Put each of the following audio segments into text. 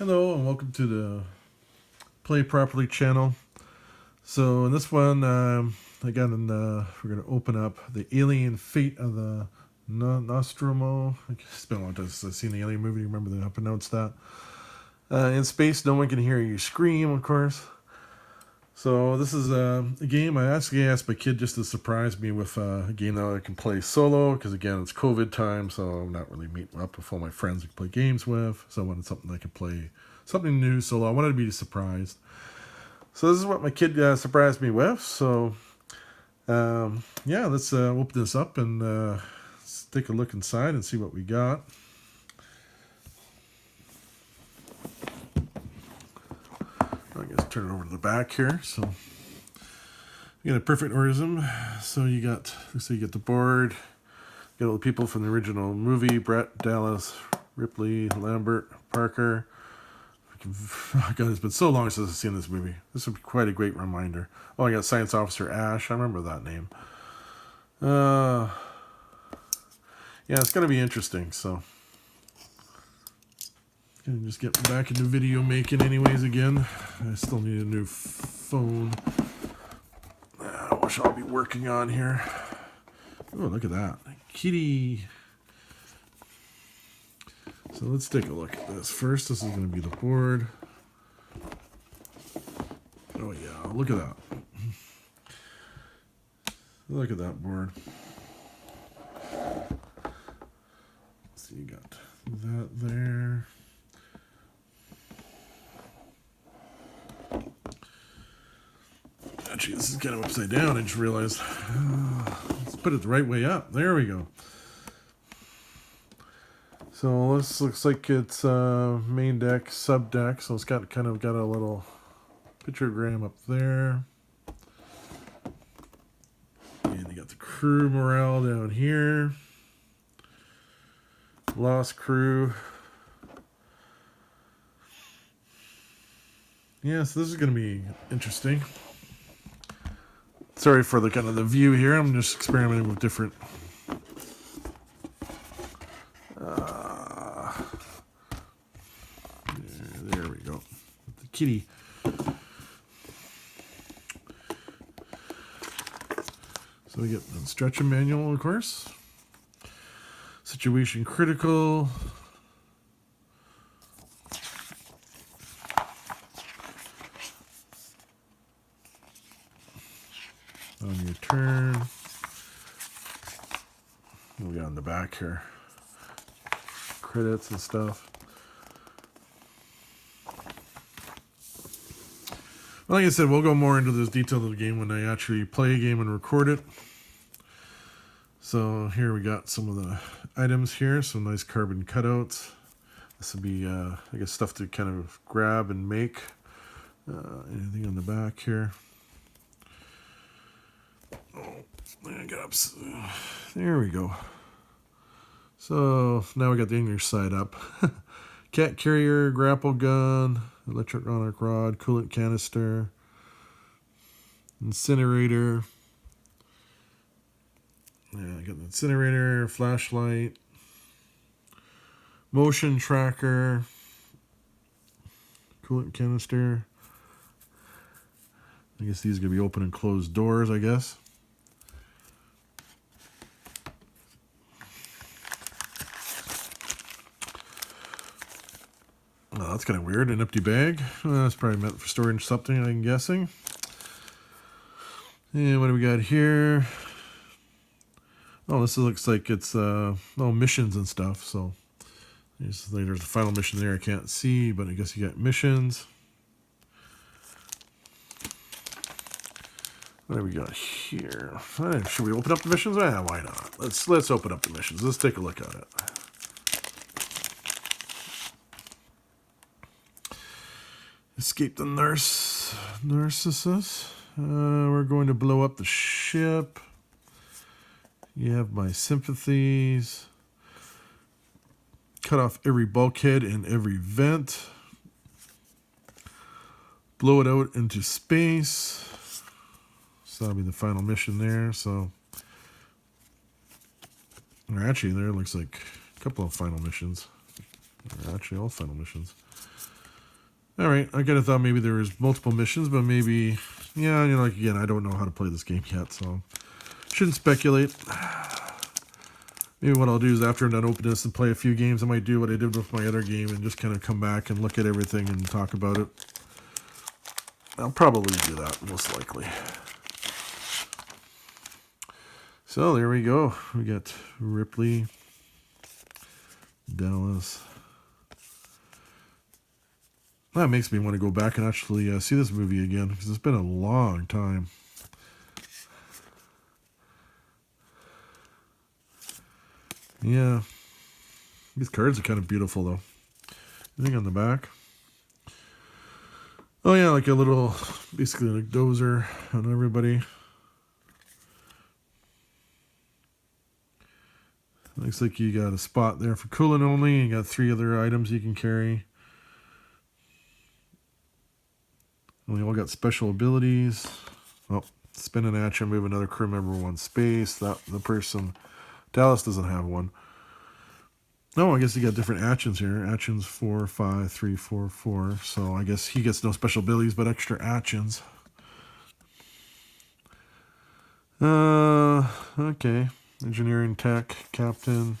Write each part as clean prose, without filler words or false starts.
Hello and welcome to the Play Properly channel. So in this one, we're going to open up the Alien Fate of the Nostromo. It's been a long time since I've seen the Alien movie. Remember how to pronounce that? In space, no one can hear you scream, of course. So this is a game. I actually asked my kid just to surprise me with a game that I can play solo, because again, it's COVID time, so I'm not really meeting up with all my friends I can play games with. So I wanted something I could play, something new solo. I wanted to be surprised. So this is what my kid surprised me with. So yeah, let's open this up and let's take a look inside and see what we got. I guess turn it over to the back here. So you got a perfect organism. So you got, you get the board. You got all the people from the original movie: Brett, Dallas, Ripley, Lambert, Parker. Oh God, it's been so long since I've seen this movie. This would be quite a great reminder. Oh, I got Science Officer Ash. I remember that name. Yeah, it's going to be interesting. So, gonna just get back into video making, anyways. Again, I still need a new phone, which I'll be working on here. Oh, look at that, kitty. So let's take a look at this first. This is going to be the board. Oh yeah, look at that. Look at that board. So you got that there. Actually, this is kind of upside down. I just realized. Let's put it the right way up. There we go. So this looks like it's main deck, sub deck. So it's got a little pictogram up there. And you got the crew morale down here. Lost crew. Yeah, so this is going to be interesting. Sorry for the kind of the view here. I'm just experimenting with different. There we go. The kitty. So we get the instruction manual, of course. Situation critical. On your turn. We got on the back here. Credits and stuff. Like I said, we'll go more into this detail of the game when I actually play a game and record it. So here we got some of the items here. Some nice carbon cutouts. This would be, I guess, stuff to kind of grab and make. Anything on the back here? Oh, I got up. There we go. So now we got the English side up. Cat carrier, grapple gun, electronic rod, coolant canister, incinerator. Yeah, I got the incinerator, flashlight, motion tracker, coolant canister. I guess these are going to be open and closed doors, I guess. Oh, that's kind of weird. An empty bag. That's probably meant for storage something, I'm guessing. And what do we got here? Oh, this looks like it's missions and stuff. So there's the final mission there. I can't see, but I guess you got missions. What do we got here? Should we open up the missions? Why not? Let's open up the missions. Let's take a look at it. Escape the Narcissus. We're going to blow up the ship. You have my sympathies. Cut off every bulkhead and every vent. Blow it out into space. So that'll be the final mission there. So, or actually, there looks like a couple of final missions. Or actually, all final missions. Alright, I kind of thought maybe there was multiple missions, but maybe... Yeah, you know, like, again, I don't know how to play this game yet, so... Shouldn't speculate. Maybe what I'll do is after I'm done opening this and play a few games, I might do what I did with my other game and just kind of come back and look at everything and talk about it. I'll probably do that, most likely. So, there we go. We got Ripley, Dallas. That makes me want to go back and actually see this movie again, because it's been a long time. Yeah. These cards are kind of beautiful, though. Anything on the back? Oh, yeah, like a little, basically like dozer on everybody. Looks like you got a spot there for coolant only. You got 3 other items you can carry. And we all got special abilities. Oh, spin an action, move another crew member 1 space. The person, Dallas doesn't have one. No, I guess you got different actions here. Actions 4, 5, 3, 4, 4. So I guess he gets no special abilities, but extra actions. Okay. Engineering, tech, captain.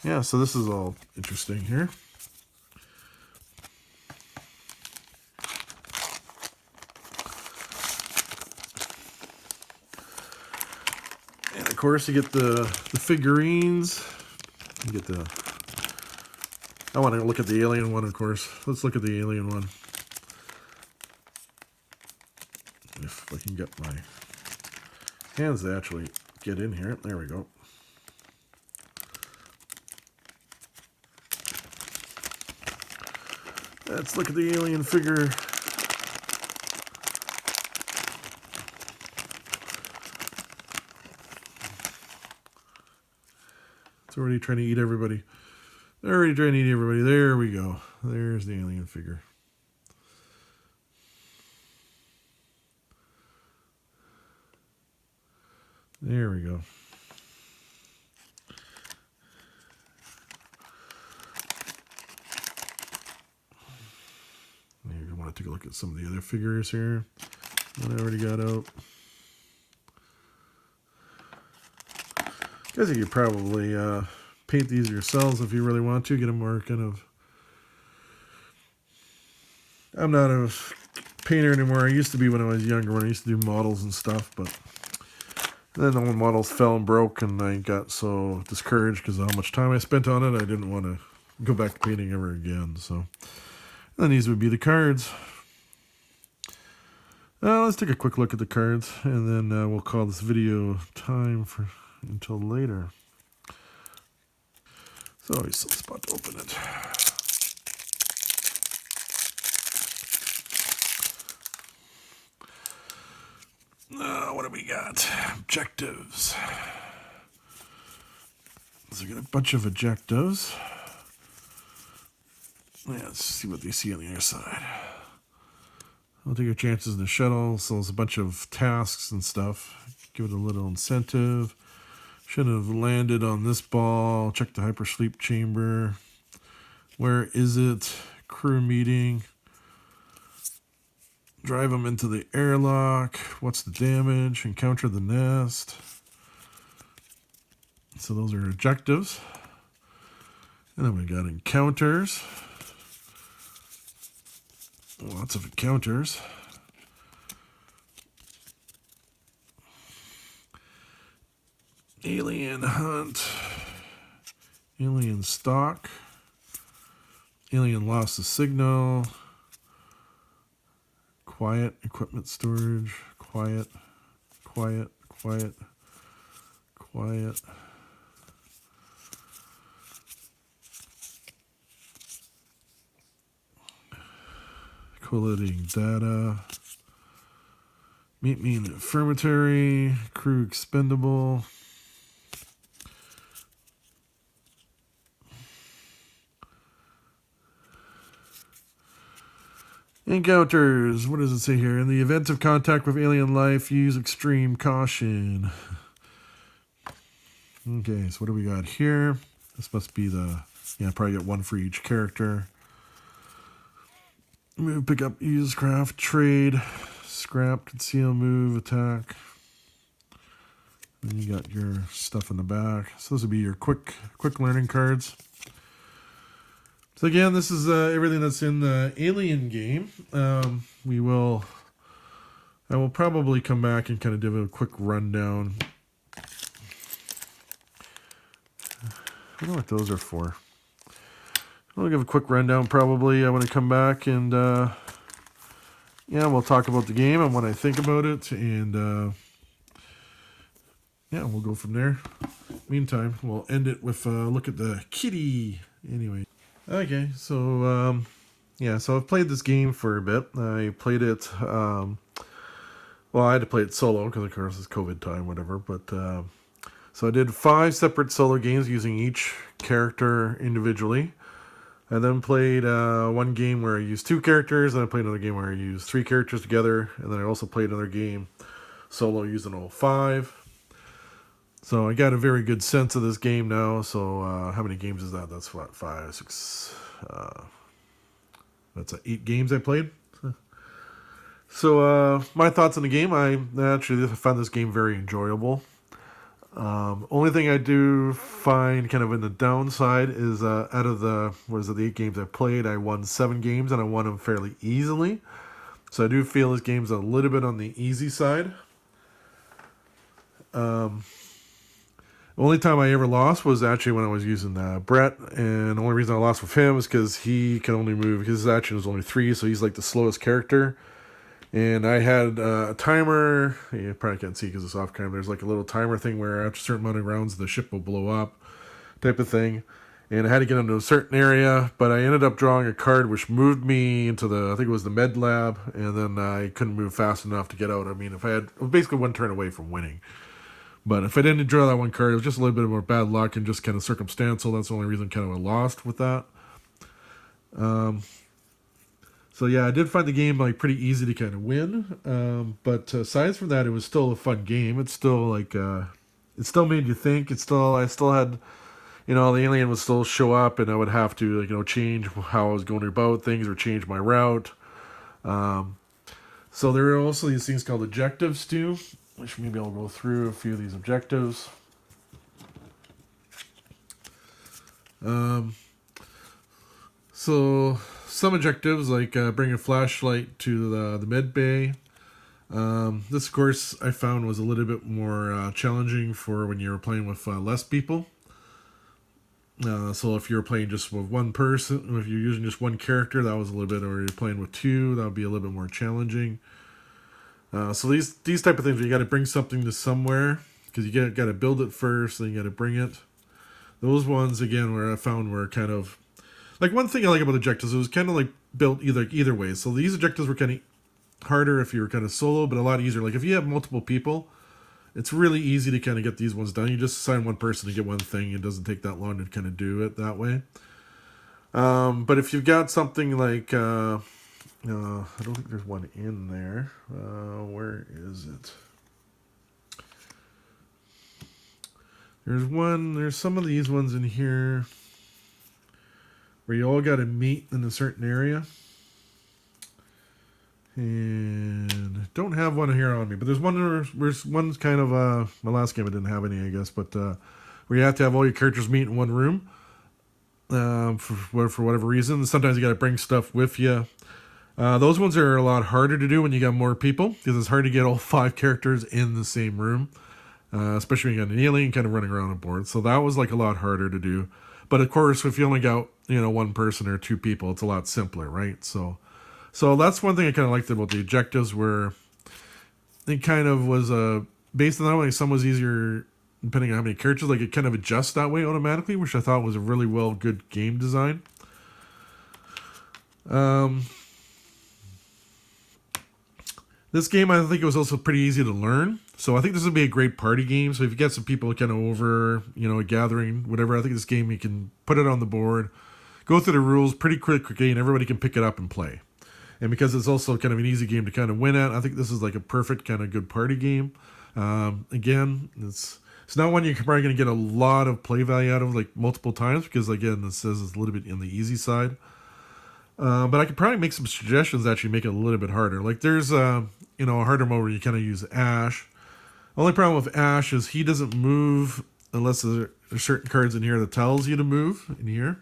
Yeah, so this is all interesting here. And of course you get the figurines. You get the... I want to look at the alien one, of course. Let's look at the alien one. If I can get my hands to actually get in here. There we go. Let's look at the alien figure. It's already trying to eat everybody. They're already trying to eat everybody. There we go. There's the alien figure. There we go. Maybe I want to take a look at some of the other figures here that I already got out. Guys, you could probably paint these yourselves if you really want to. Get them more kind of... I'm not a painter anymore. I used to be when I was younger, when I used to do models and stuff, but then all the models fell and broke, and I got so discouraged because of how much time I spent on it. I didn't want to go back to painting ever again. So then these would be the cards. Let's take a quick look at the cards, and then we'll call this video time for until later. So always some spot to open it. What do we got? Objectives. So we got a bunch of objectives. Yeah, let's see what they see on the other side. I'll take your chances in the shuttle. So there's a bunch of tasks and stuff. Give it a little incentive. Should have landed on this ball. Check the hypersleep chamber. Where is it? Crew meeting. Drive them into the airlock. What's the damage? Encounter the nest. So those are objectives. And then we got encounters. Lots of encounters. Alien hunt. Alien stalk. Alien lost the signal. Quiet equipment storage. Quiet. Quiet. Quiet. Quiet. Collating data. Meet me in the infirmary. Crew expendable. Encounters. What does it say here? In the event of contact with alien life, use extreme caution. Okay, so what do we got here? This must be the... Yeah, probably get one for each character. Move, pick up, use, craft, trade, scrap, conceal, move, attack. Then you got your stuff in the back. So this would be your quick learning cards. So again, this is everything that's in the Alien game. I will probably come back and kind of give a quick rundown. I don't know what those are for. I'll give a quick rundown probably. I want to come back and yeah, we'll talk about the game and what I think about it, and yeah, we'll go from there. Meantime, we'll end it with a look at the kitty. Anyway, okay, so yeah, so I've played this game for a bit. I played it. Well, I had to play it solo because of course it's COVID time, whatever. But so I did 5 separate solo games using each character individually. I then played one game where I used 2 characters, and I played another game where I used 3 characters together, and then I also played another game solo using all 5. So I got a very good sense of this game now. So how many games is that? That's what, 5, 6. That's 8 games I played. So my thoughts on the game, I actually found this game very enjoyable. Only thing I do find kind of in the downside is out of the 8 games I played, I won 7 games and I won them fairly easily. So I do feel this game's a little bit on the easy side. The only time I ever lost was actually when I was using Brett, and the only reason I lost with him is because he can only move, because his action is only 3, so he's like the slowest character. And I had a timer. You probably can't see because it's off camera. There's like a little timer thing where after a certain amount of rounds, the ship will blow up, type of thing. And I had to get into a certain area, but I ended up drawing a card which moved me into I think it was the med lab, and then I couldn't move fast enough to get out. I mean, I was basically 1 turn away from winning. But if I didn't draw that 1 card, it was just a little bit more bad luck and just kind of circumstantial. That's the only reason kind of I lost with that. So yeah, I did find the game like pretty easy to kind of win, but aside from that, it was still a fun game. It's still like it still made you think. I still had, the alien would still show up, and I would have to change how I was going about things or change my route. So there are also these things called objectives too, which maybe I'll go through a few of these objectives. So some objectives like bring a flashlight to the med bay. This, of course, I found was a little bit more challenging for when you were playing with less people. So if you're playing just with one person, if you're using just one character, that was a little bit, or you're playing with 2, that would be a little bit more challenging. So these type of things, where you got to bring something to somewhere, because you got to build it first, then you got to bring it. Those ones, again, where I found were kind of, like, one thing I like about objectives, it was kind of like built either way. So these objectives were kind of harder if you were kind of solo, but a lot easier. Like if you have multiple people, it's really easy to kind of get these ones done. You just assign one person to get one thing. It doesn't take that long to kind of do it that way. But if you've got something like, I don't think there's one in there. Where is it? There's some of these ones in here where you all got to meet in a certain area. And don't have one here on me, but there's one's kind of, my last game I didn't have any, I guess, but where you have to have all your characters meet in one room for whatever reason. Sometimes you got to bring stuff with you. Those ones are a lot harder to do when you got more people, because it's hard to get all 5 characters in the same room, especially when you got an alien kind of running around on board. So that was like a lot harder to do. But of course, if you only got one person or 2 people, it's a lot simpler, right? So that's one thing I kind of liked about the objectives, where it kind of was based on that way. Some was easier depending on how many characters. Like it kind of adjusts that way automatically, which I thought was a really good game design. This game, I think it was also pretty easy to learn. So I think this would be a great party game. So if you get some people kind of over, a gathering, whatever, I think this game, you can put it on the board, go through the rules pretty quickly, and everybody can pick it up and play. And because it's also kind of an easy game to kind of win at, I think this is like a perfect kind of good party game. Again, it's not one you're probably going to get a lot of play value out of like multiple times, because again, this says it's a little bit on the easy side. But I could probably make some suggestions that actually make it a little bit harder. Like there's a harder mode where you kind of use Ash. Only problem with Ash is he doesn't move unless there's certain cards in here that tells you to move in here.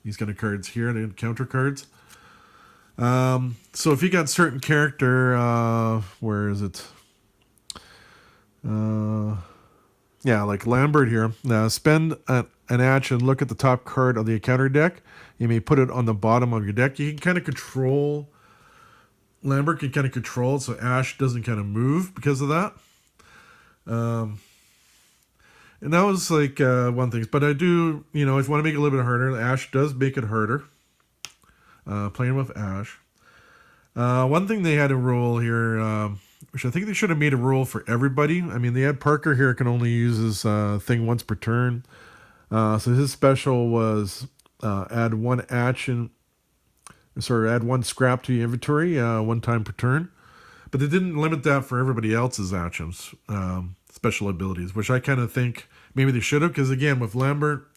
These kind of cards here, the counter cards. So if you got certain character, where is it? Yeah, like Lambert here. Now spend an action, look at the top card of the encounter deck. You may put it on the bottom of your deck. You can kind of control. Lambert can kind of control it so Ash doesn't kind of move because of that. And that was like one thing. But I do, if you want to make it a little bit harder, Ash does make it harder. Playing with Ash. One thing they had a rule here, which I think they should have made a rule for everybody. I mean, they had Parker here can only use his thing once per turn. So his special was add one action, add one scrap to your inventory one time per turn. But they didn't limit that for everybody else's actions, special abilities, which I kind of think maybe they should have. Because again, with Lambert,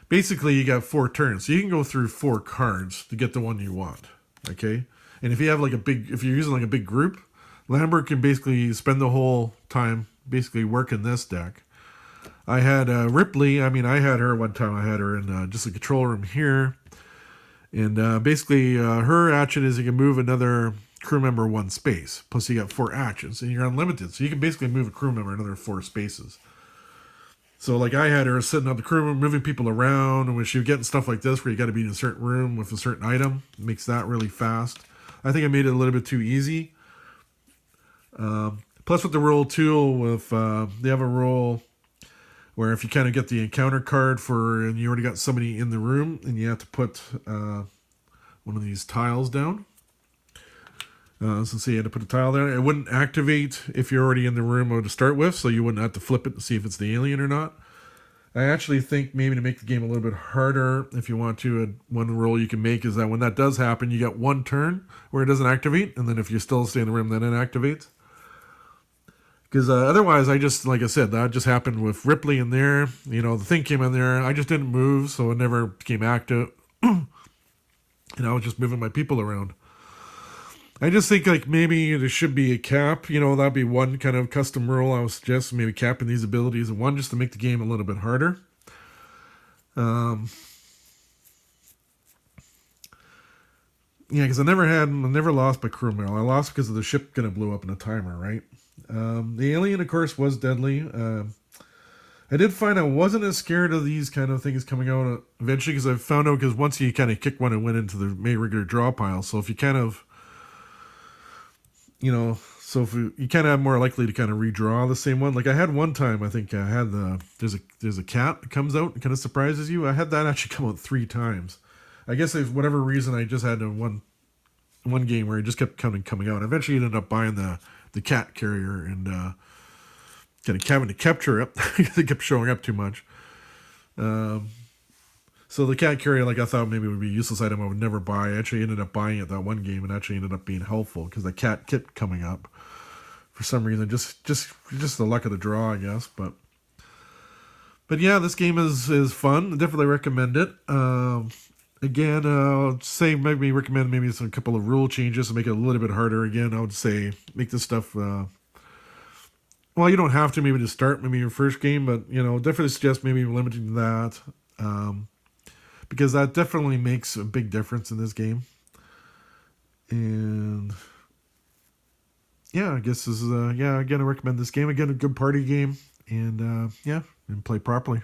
basically you got 4 turns. So you can go through 4 cards to get the one you want. Okay? And if you have if you're using like a big group, Lambert can basically spend the whole time basically working this deck. I had Ripley. I mean, I had her one time. I had her in just a control room here. And basically, her action is you can move another crew member 1 space. Plus, you got 4 actions, and you're unlimited. So you can basically move a crew member another 4 spaces. So, like, I had her sitting on the crew room, moving people around. And when she was getting stuff like this, where you got to be in a certain room with a certain item, it makes that really fast. I think I made it a little bit too easy. Plus, with the rule too, they have a rule where if you kind of get the encounter card and you already got somebody in the room, and you have to put one of these tiles down. So say you had to put a tile there. It wouldn't activate if you're already in the room to start with, so you wouldn't have to flip it to see if it's the alien or not. I actually think maybe to make the game a little bit harder, if you want to, one rule you can make is that when that does happen, you get 1 turn where it doesn't activate, and then if you still stay in the room, then it activates. Because otherwise, like I said, that just happened with Ripley in there. The thing came in there. I just didn't move, so it never became active. I was just moving my people around. I just think like maybe there should be a cap. That'd be one kind of custom rule I would suggest. Maybe capping these abilities and one just to make the game a little bit harder. Yeah, because I never lost by crew member. I lost because of the ship gonna blow up in a timer, right? The alien, of course, was deadly. I did find I wasn't as scared of these kind of things coming out eventually because I found out because once you kind of kick one, it went into the main regular draw pile. So if you kind of so if you kind of have more likely to kind of redraw the same one. Like I had one time, I think I had there's a cat that comes out and kind of surprises you. I had that actually come out 3 times. I guess there's whatever reason I just had one game where it just kept coming out. I eventually ended up buying the cat carrier and kind of having to capture it because it kept showing up too much. So the cat carrier, like I thought maybe it would be a useless item I would never buy. I actually ended up buying it that one game and actually ended up being helpful because the cat kept coming up for some reason. Just the luck of the draw, I guess. But yeah, this game is fun. I definitely recommend it. Again, I'd say maybe recommend maybe a couple of rule changes to make it a little bit harder. Again, I would say make this stuff. Well, you don't have to maybe to start maybe your first game, but definitely suggest maybe limiting that. Because that definitely makes a big difference in this game. And yeah, I guess this is again, I recommend this game. Again, a good party game. And and play properly.